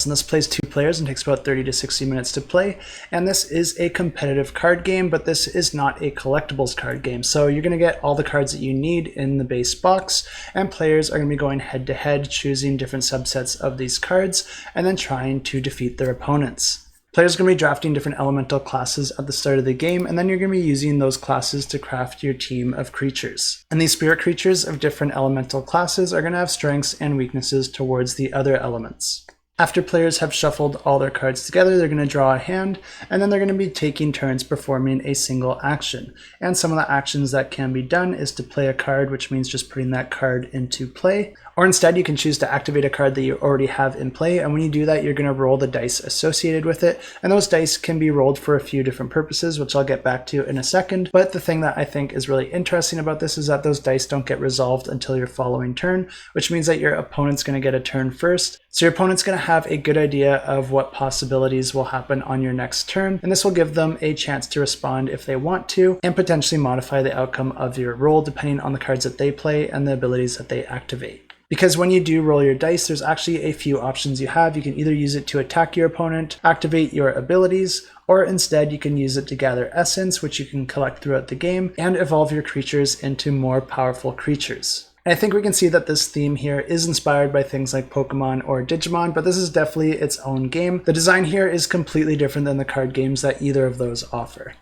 And this plays 2 players and takes about 30 to 60 minutes to play. And this is a competitive card game, but this is not a collectibles card game. So you're going to get all the cards that you need in the base box, and players are going to be going head to head, choosing different subsets of these cards, and then trying to defeat their opponents. Players are going to be drafting different elemental classes at the start of the game, and then you're going to be using those classes to craft your team of creatures. And these spirit creatures of different elemental classes are going to have strengths and weaknesses towards the other elements. After players have shuffled all their cards together, they're going to draw a hand, and then they're going to be taking turns performing a single action. And some of the actions that can be done is to play a card, which means just putting that card into play. Or instead, you can choose to activate a card that you already have in play, and when you do that, you're going to roll the dice associated with it. And those dice can be rolled for a few different purposes, which I'll get back to in a second. But the thing that I think is really interesting about this is that those dice don't get resolved until your following turn, which means that your opponent's going to get a turn first. So your opponent's going to have a good idea of what possibilities will happen on your next turn, and this will give them a chance to respond if they want to, and potentially modify the outcome of your roll depending on the cards that they play and the abilities that they activate. Because when you do roll your dice, there's actually a few options you have. You can either use it to attack your opponent, activate your abilities, or instead you can use it to gather essence, which you can collect throughout the game, and evolve your creatures into more powerful creatures. And I think we can see that this theme here is inspired by things like Pokemon or Digimon, but this is definitely its own game. The design here is completely different than the card games that either of those offer.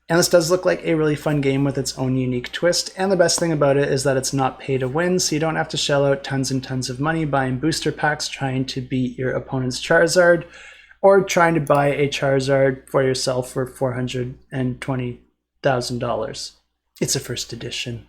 And this does look like a really fun game with its own unique twist, and the best thing about it is that it's not pay to win, so you don't have to shell out tons and tons of money buying booster packs trying to beat your opponent's Charizard, or trying to buy a Charizard for yourself for $420,000. It's a first edition.